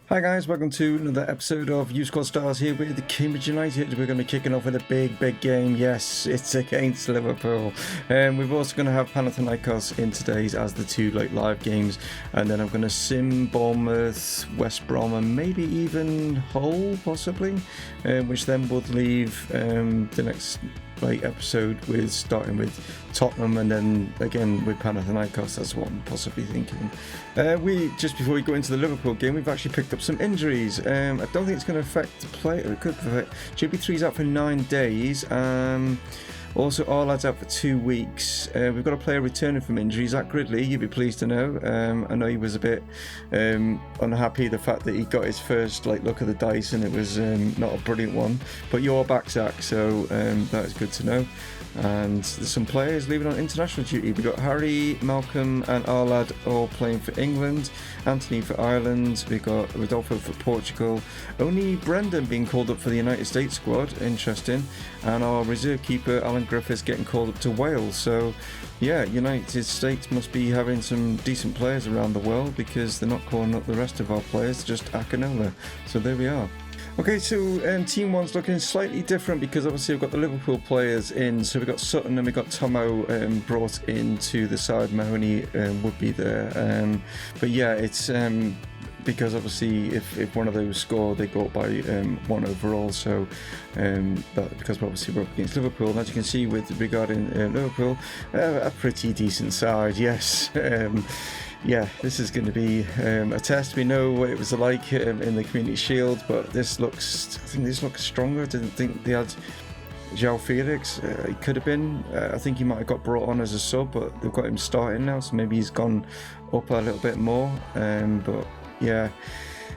Hi guys, welcome to another episode of U Squad Stars here with the Cambridge United. We're going to be kicking off with a big game. Yes, it's against Liverpool. We're also going to have Panathinaikos in today's as the two live games, and then I'm going to sim Bournemouth, West Brom, and maybe even Hull possibly, which then would leave the next episode with starting with Tottenham and then again with Panathinaikos. That's what I'm possibly thinking. We just before we go into the Liverpool game, we've actually picked up some injuries. I don't think it's going to affect the play. It could affect. JB3's out for 9 days. Also, our lad's out for 2 weeks. We've got a player returning from injury, Zach Gridley. You'd be pleased to know. I know he was a bit unhappy the fact that he got his first look at the dice and it was not a brilliant one. But you're back, Zach, so that is good to know. And there's some players leaving on international duty. We've got Harry, Malcolm and our lad all playing for England, Anthony for Ireland, we've got Rodolfo for Portugal, only Brendan being called up for the United States squad, interesting, and our reserve keeper Alan Griffiths getting called up to Wales. So yeah, United States must be having some decent players around the world because they're not calling up the rest of our players, just Akinola. So there we are. Okay, so Team 1's looking slightly different because obviously we've got the Liverpool players in. So we've got Sutton and we've got Tommo brought into the side. Mahoney would be there. But yeah, it's because obviously if one of those score, they go up by 1 overall. So because obviously we're up against Liverpool. And as you can see with regarding Liverpool, a pretty decent side, yes. Yeah, this is going to be a test. We know what it was like in the Community Shield, but I think this looks stronger. I didn't think they had João Felix. He could have been. I think he might have got brought on as a sub, but they've got him starting now, so maybe he's gone up a little bit more. But yeah,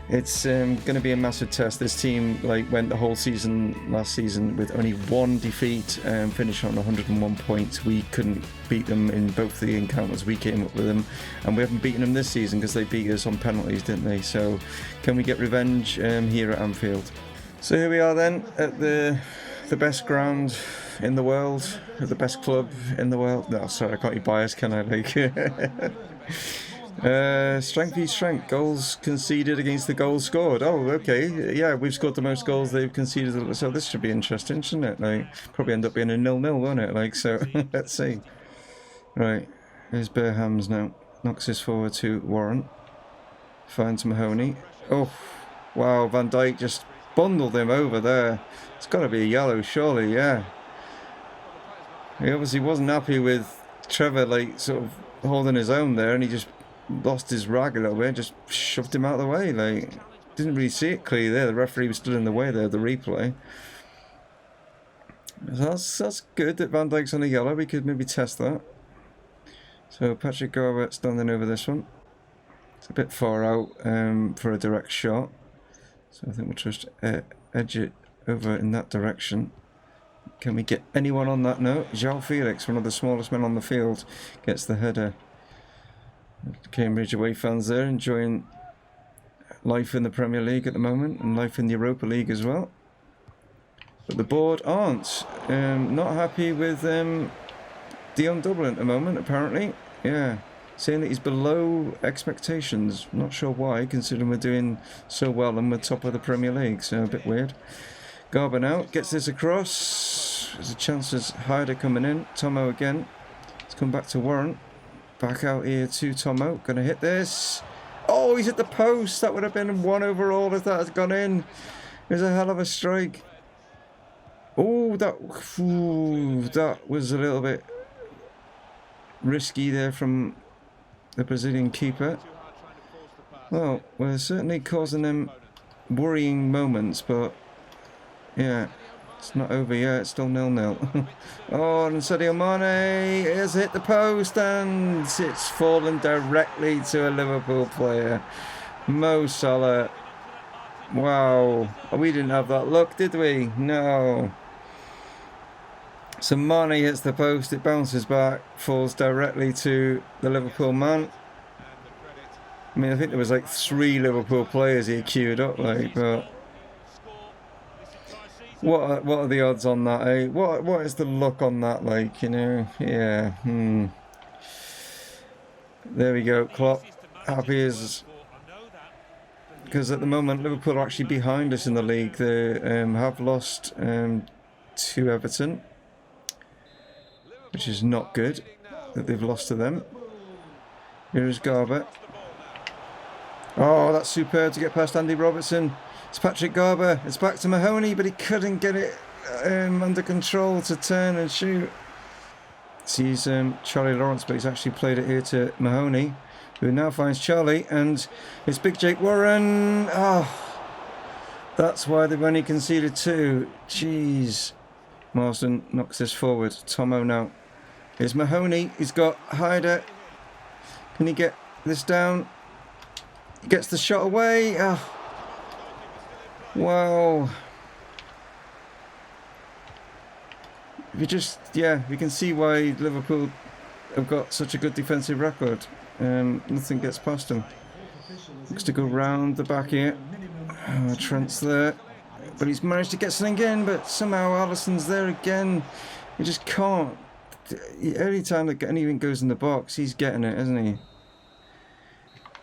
it's going to be a massive test. This team went the whole season last season with only 1 defeat and finished on 101 points. We couldn't beat them in both the encounters we came up with them, and we haven't beaten them this season because they beat us on penalties, didn't they? So can we get revenge here at Anfield? So here we are then at the best ground in the world, at the best club in the world. No, sorry, I can't be biased, can I? Strength v strength, goals conceded against the goals scored. Oh, okay, yeah, we've scored the most goals they've conceded, so this should be interesting, shouldn't it? Probably end up being a 0-0, won't it? So let's see. Right, here's Burhams now, knocks this forward to Warren, finds Mahoney. Oh, wow, Van Dijk just bundled him over there. It's got to be a yellow, surely, yeah. He obviously wasn't happy with Trevor sort of holding his own there, and he just lost his rag a little bit, just shoved him out of the way. Didn't really see it clearly there. The referee was stood in the way there, the replay. So that's good that Van Dijk's on a yellow. We could maybe test that. So Patrick Garber standing over this one. It's a bit far out for a direct shot. So I think we'll just edge it over in that direction. Can we get anyone on that note? João Felix, one of the smallest men on the field, gets the header. Cambridge away fans there enjoying life in the Premier League at the moment and life in the Europa League as well. But the board aren't. Not happy with Dion Dublin at the moment, apparently. Yeah, saying that he's below expectations. Not sure why, considering we're doing so well and we're top of the Premier League, so a bit weird. Garber now gets this across. There's a chance of Hyder coming in. Tommo again. Let's come back to Warren. Back out here to Tommo. Gonna hit this. Oh, he's at the post. That would have been 1 overall if that had gone in. It was a hell of a strike. Oh, that was a little bit risky there from the Brazilian keeper. Well, we're certainly causing them worrying moments, but yeah, it's not over yet. It's still 0-0. Oh, and Sadio Mane has hit the post and it's fallen directly to a Liverpool player. Mo Salah. Wow. We didn't have that luck, did we? No. So Mane hits the post, it bounces back, falls directly to the Liverpool man. I mean, I think there was 3 Liverpool players he queued up, but what are the odds on that, eh? What is the luck on that, yeah. There we go, Klopp. Happy as because at the moment Liverpool are actually behind us in the league. They have lost to Everton, which is not good that they've lost to them. Here is Garber. Oh, that's superb to get past Andy Robertson. It's Patrick Garber. It's back to Mahoney, but he couldn't get it under control to turn and shoot. Sees Charlie Lawrence, but he's actually played it here to Mahoney, who now finds Charlie, and it's Big Jake Warren. Oh, that's why they've only conceded 2. Jeez. Marsden knocks this forward. Tommo now. Here's Mahoney. He's got Hyder. Can he get this down? He gets the shot away. Oh. Wow. You just, yeah, you can see why Liverpool have got such a good defensive record. Nothing gets past them. Looks to go round the back here. Trent's there, but he's managed to get something in, but somehow Alisson's there again. He just can't. Every time that anything goes in the box, he's getting it, isn't he?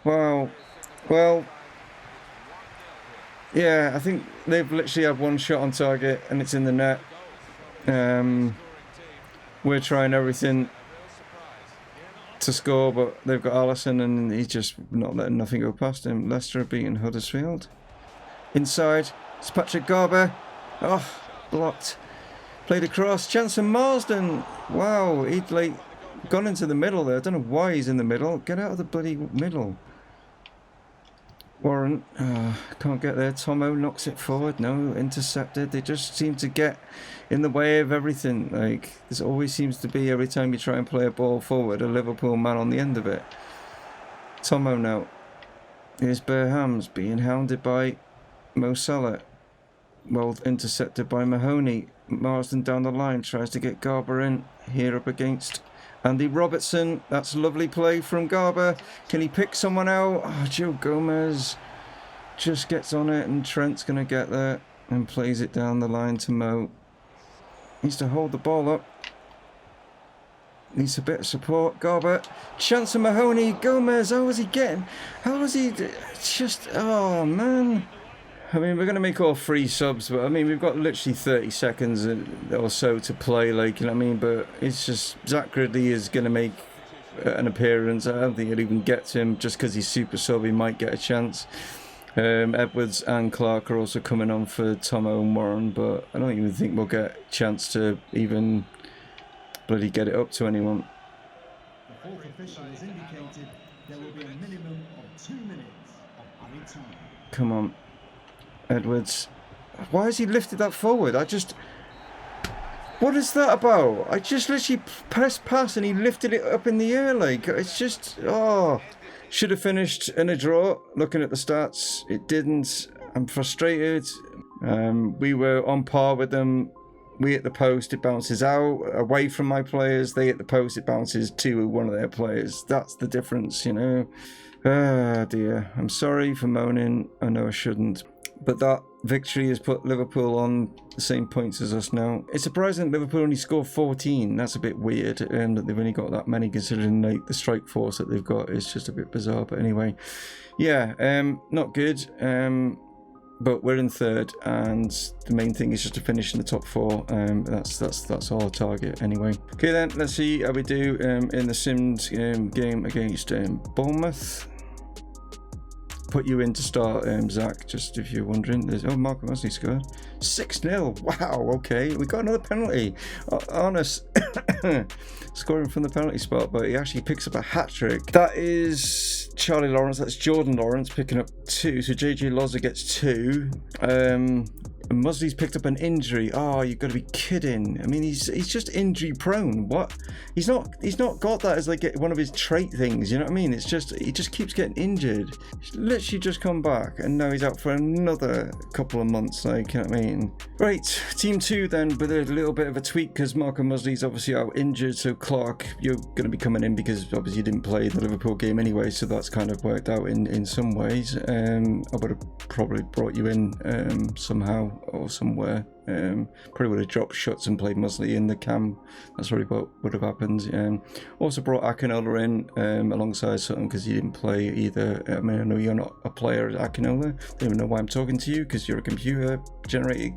Wow. Well, yeah, I think they've literally had one shot on target and it's in the net. We're trying everything to score, but they've got Alisson and he's just not letting nothing go past him. Leicester have beaten Huddersfield. Inside, it's Patrick Garber. Oh, blocked. Played across. Chance for Marsden. Wow, he'd like gone into the middle there. I don't know why he's in the middle. Get out of the bloody middle. Warren can't get there. Tommo knocks it forward. No, intercepted. They just seem to get in the way of everything. Like, this always seems to be, every time you try and play a ball forward, a Liverpool man on the end of it. Tommo now. Here's Berhams being hounded by Mo Salah. Well intercepted by Mahoney. Marsden down the line tries to get Garber in. Here up against Andy Robertson. That's a lovely play from Garber. Can he pick someone out? Oh, Joe Gomez just gets on it, and Trent's going to get there and plays it down the line to Mo. Needs to hold the ball up. Needs a bit of support. Garber. Chance of Mahoney. Gomez. How was he getting? How was he? Just, oh man. I mean, we're going to make all 3 subs, but I mean, we've got literally 30 seconds or so to play, like, you know what I mean? But it's just, Zach Gridley is going to make an appearance. I don't think he'll even get to him just because he's super sub. He might get a chance. Edwards and Clark are also coming on for Tommo and Warren, but I don't even think we'll get a chance to even bloody get it up to anyone. The 4th official has indicated there will be a minimum of 2 minutes of added time. Come on. Edwards. Why has he lifted that forward? What is that about? I just literally pressed pass and he lifted it up in the air. Like, it's just, oh. Should have finished in a draw. Looking at the stats, it didn't. I'm frustrated. We were on par with them. We hit the post, it bounces out away from my players. They hit the post, it bounces to one of their players. That's the difference, you know. Ah, dear. I'm sorry for moaning. I know I shouldn't. But that victory has put Liverpool on the same points as us now. It's surprising that Liverpool only scored 14. That's a bit weird, that they've only got that many, considering like the strike force that they've got is just a bit bizarre. But anyway, yeah, not good. But we're in 3rd, and the main thing is just to finish in the top 4. That's our target anyway. Okay then, let's see how we do in the Sims game against Bournemouth. Put you in to start, Zach, just if you're wondering. Oh, Mark MUZZLEY scored 6-0. Wow, okay, we got another penalty. Honest scoring from the penalty spot, but he actually picks up a hat-trick. That is Charlie Lawrence. That's Jordan Lawrence picking up 2. So JJ Loza gets 2. And MUZZLEY's picked up an injury. Oh, you've got to be kidding. I mean, he's just injury prone. What? He's not got that as like one of his trait things, you know what I mean? It's just, he just keeps getting injured. He's literally just come back and now he's out for another couple of months, like, you know what I mean? Right, team 2 then, with a little bit of a tweak because Marco MUZZLEY's obviously out injured. So Clark, you're going to be coming in because obviously you didn't play the Liverpool game anyway, so that's kind of worked out in some ways. I would have probably brought you in somehow. or somewhere. Probably would have dropped Schutz and played MUZZLEY in the cam. That's probably what would have happened. Also brought Akinola in alongside Sutton because he didn't play either. I mean, I know you're not a player, Akinola. Don't even know why I'm talking to you because you're a computer generated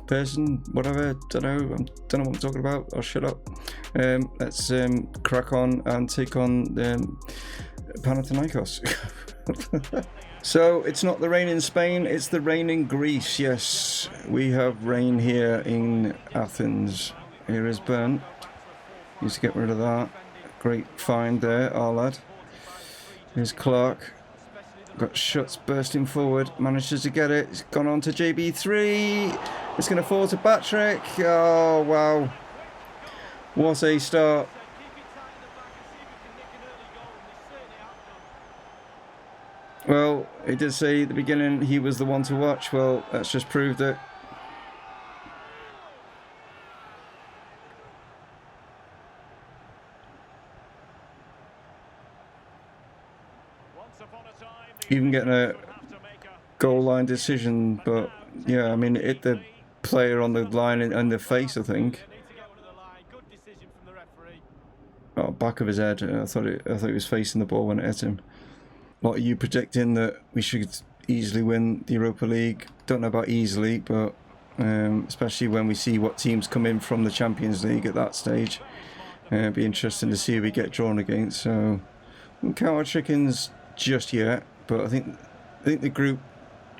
person, whatever. Don't know what I'm talking about. I'll shut up. Let's crack on and take on Panathinaikos. So it's not the rain in Spain, it's the rain in Greece. Yes, we have rain here in Athens. Here is Burn. Needs to get rid of that. Great find there, our lad. Here's Clark. Got Schutz bursting forward. Manages to get it. It's gone on to JB3. It's going to fall to Patrick. Oh, wow. What a start. Well, he did say at the beginning he was the one to watch. Well, that's just proved it. Even getting a goal line decision, but yeah, I mean, it hit the player on the line and the face, I think. Oh, back of his head. I thought he was facing the ball when it hit him. What are you predicting that we should easily win the Europa League? Don't know about easily, but especially when we see what teams come in from the Champions League at that stage. It'd be interesting to see who we get drawn against. So, we won't count our chickens just yet, but I think the group.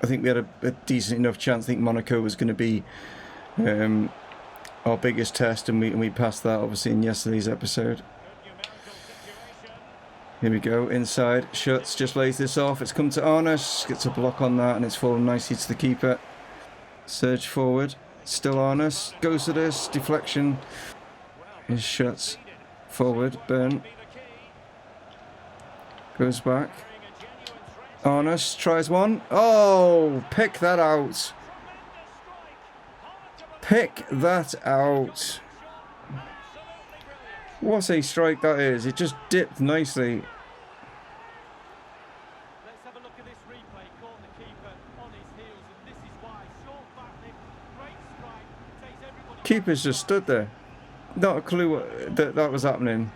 I think we had a decent enough chance. I think Monaco was going to be our biggest test, and we passed that obviously in yesterday's episode. Here we go, inside, Schutz just lays this off, it's come to Arnus, gets a block on that and it's fallen nicely to the keeper. Surge forward, still Arnus, goes to this, deflection. Here's Schutz, forward, Burn. Goes back. Arnus tries one, oh, pick that out. Pick that out. What a strike that is. It just dipped nicely. Let's have a look at this replay. Caught the keeper on his heels, and this is why. Short back lift, great strike, takes everybody. Keeper's just stood there. Not a clue that was happening.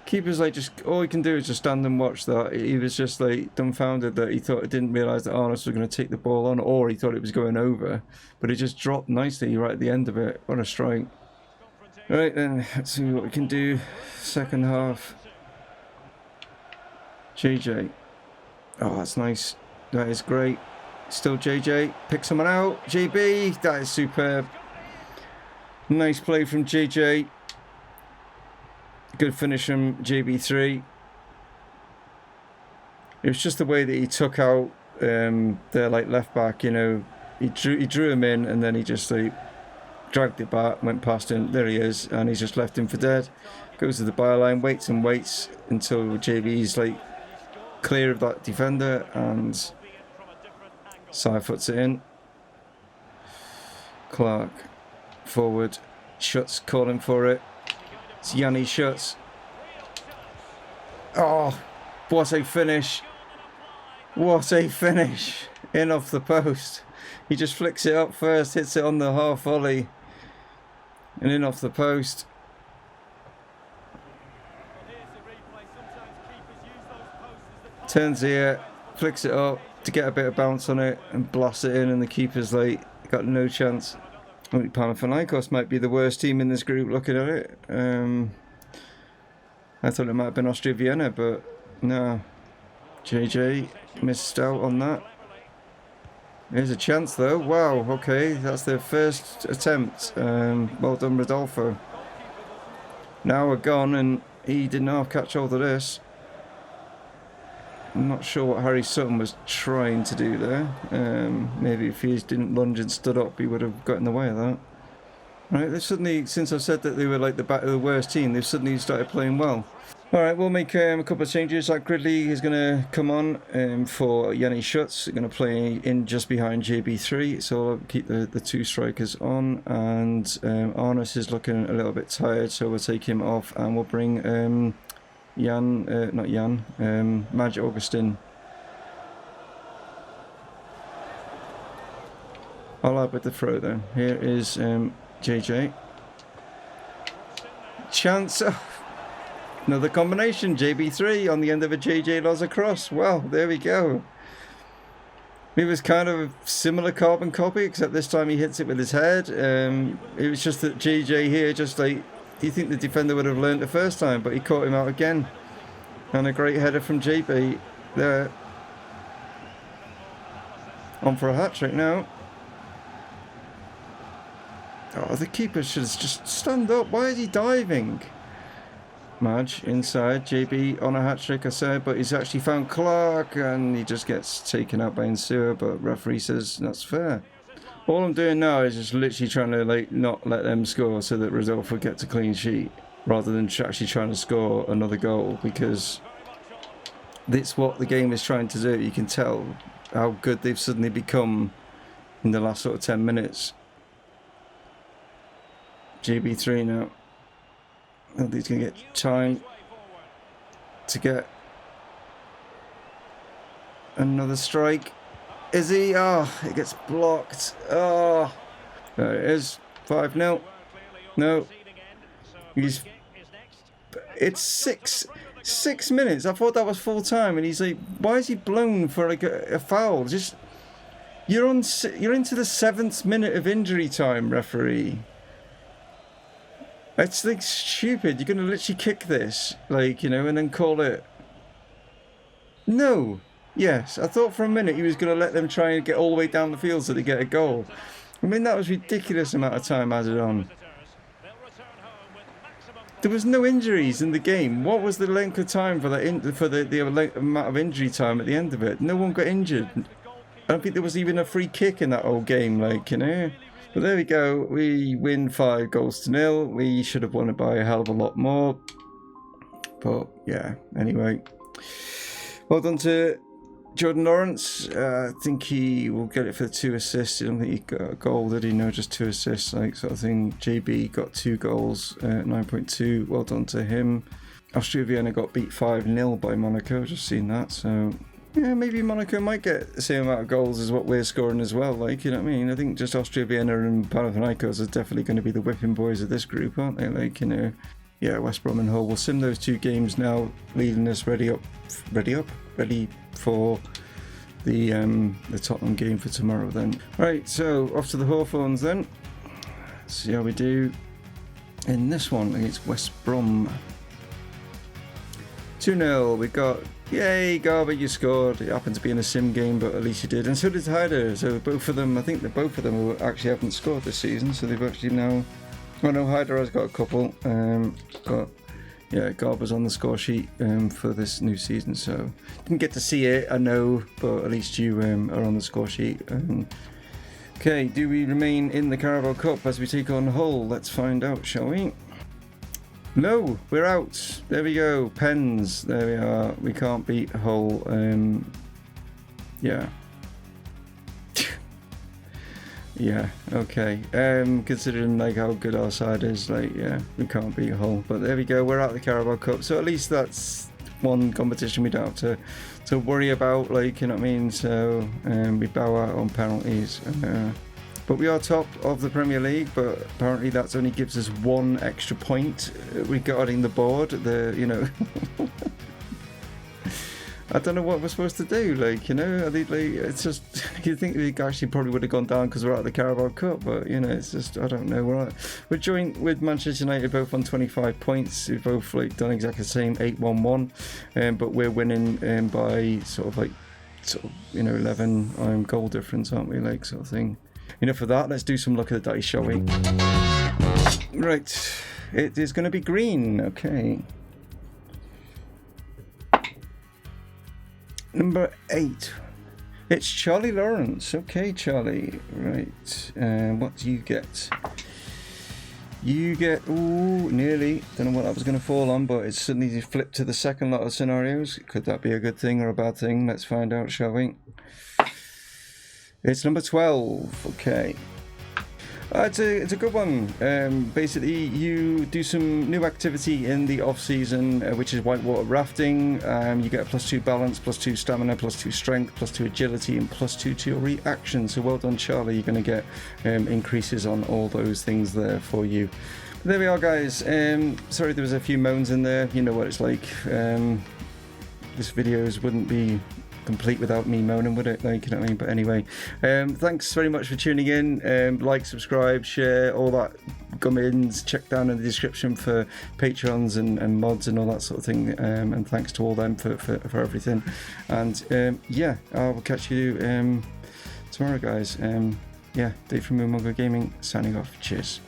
Keeper's like, just all he can do is just stand and watch that. He was just like dumbfounded that he didn't realise that Arnus was going to take the ball on, or he thought it was going over, but it just dropped nicely right at the end of it. What a strike. Right then, let's see what we can do. Second half. JJ. Oh, that's nice. That is great. Still JJ. Pick someone out. JB. That is superb. Nice play from JJ. Good finish from JB3. It was just the way that he took out their like left back, you know. He drew him in and then he just like dragged it back, went past him. There he is, and he's just left him for dead. Goes to the byline, waits and waits until JB's like clear of that defender and side foots it in. Clark forward, Schutz calling for it. It's Yanni Schutz. Oh, what a finish. What a finish. In off the post. He just flicks it up first, hits it on the half volley. And in off the post. Turns here, flicks it up to get a bit of bounce on it and blasts it in, and the keeper's like, got no chance. I think Panathinaikos might be the worst team in this group looking at it. I thought it might have been Austria Vienna, but no. JJ missed out on that. There's a chance though. Wow, okay, that's their first attempt. Well done, Rodolfo. Now we're gone, and he didn't half catch hold of this. I'm not sure what Harry Sutton was trying to do there. Maybe if he didn't lunge and stood up, he would have got in the way of that. Right, they've suddenly, since I've said that they were like the worst team, they've suddenly started playing well. Alright, we'll make a couple of changes. Zach Gridley is going to come on for Yanni Schutz. They're going to play in just behind JB3, so I'll keep the two strikers on. And Arnus is looking a little bit tired, so we'll take him off and we'll bring Madge Augustin I'll add with the throw then. Here is JJ. Chance. Oh, another combination. JB3 on the end of a JJ Loza cross. Well, there we go. It was kind of a similar carbon copy, except this time he hits it with his head. It was just that JJ here, just like, do you think the defender would have learned the first time? But he caught him out again. And a great header from JB there. On for a hat-trick now. Oh, the keeper should just stand up. Why is he diving? Madge inside. JB on a hat-trick, I said, but he's actually found Clark and he just gets taken out by Insua, but referee says that's fair. All I'm doing now is just literally trying to like not let them score so that Rodolfo gets a clean sheet rather than actually trying to score another goal, because that's what the game is trying to do. You can tell how good they've suddenly become in the last sort of 10 minutes. JB3 now. I think he's going to get time to get another strike. Is he? Oh, it gets blocked. Oh, there it is. 5-0. No. It's six minutes. I thought that was full time, and he's like, why is he blown for like a foul? Just you're into the 7th minute of injury time, referee. It's like stupid. You're going to literally kick this, like, you know, and then call it. No. Yes. I thought for a minute he was going to let them try and get all the way down the field so they get a goal. I mean, that was ridiculous amount of time added on. There was no injuries in the game. What was the length of time for the amount of injury time at the end of it? No one got injured. I don't think there was even a free kick in that whole game, like, you know. But there we go. We win 5-0. We should have won it by a hell of a lot more. But yeah, anyway. Well done to Jordan Lawrence. I think he will get it for the 2 assists. I don't think he got a goal, did he? No, just 2 assists, like sort of thing. JB got 2 goals, 9.2. Well done to him. Austria Vienna got beat 5-0 by Monaco. Just seen that, so yeah, maybe Monaco might get the same amount of goals as what we're scoring as well. Like, you know what I mean? I think just Austria Vienna and Panathinaikos are definitely going to be the whipping boys of this group, aren't they? Like, you know, yeah, West Brom and Hull. We'll sim those 2 games now, leading us ready for the Tottenham game for tomorrow then. Right, so off to the Hawthorns then. Let's see how we do in this one against West Brom. 2-0, we got, yay, Garber, you scored. It happened to be in a sim game, but at least you did. And so did Hyder. So both of them, I think that both of them actually haven't scored this season, so they've actually now, well, no, Hyder has got a couple, but yeah, Garber's on the score sheet for this new season, so didn't get to see it, I know, but at least you are on the score sheet. Okay, do we remain in the Carabao Cup as we take on Hull? Let's find out, shall we? No, we're out. There we go. Pens. There we are. We can't beat Hull. Yeah. Yeah, okay. Considering like how good our side is, like, yeah, we can't beat Hull. But there we go, we're out of the Carabao Cup. So at least that's one competition we don't have to worry about, like, you know what I mean? So we bow out on penalties. But we are top of the Premier League, but apparently that only gives us 1 extra point regarding the board. You know, I don't know what we're supposed to do. Like, you know, I think, like, it's just, you think we actually probably would have gone down because we're out of the Carabao Cup, but you know, it's just, I don't know. We're joined with Manchester United both on 25 points. We've both like done exactly the same, 8-1-1, but we're winning by sort of, you know, 11 goal difference, aren't we? Like, sort of thing. Enough of that. Let's do some luck of the dice, shall we? Right, it is going to be green. Okay. Number 8. It's Charlie Lawrence. Okay, Charlie. Right. What do you get? You get, ooh, nearly. Don't know what I was going to fall on, but it's suddenly flipped to the second lot of scenarios. Could that be a good thing or a bad thing? Let's find out, shall we? It's number 12. Okay. It's a good one. Basically, you do some new activity in the off season, which is whitewater rafting. You get a +2 balance, +2 stamina, +2 strength, +2 agility, and +2 to your reaction. So well done, Charlie. You're going to get increases on all those things there for you. But there we are, guys. Sorry there was a few moans in there. You know what it's like. This videos wouldn't be complete without me moaning, would it? Like, you know what I mean? But anyway, thanks very much for tuning in. Like, subscribe, share, all that gummins. Check down in the description for patrons and mods and all that sort of thing. And thanks to all them for everything. And yeah, I'll catch you tomorrow, guys. Yeah, Dave from Mumongu Gaming signing off. Cheers.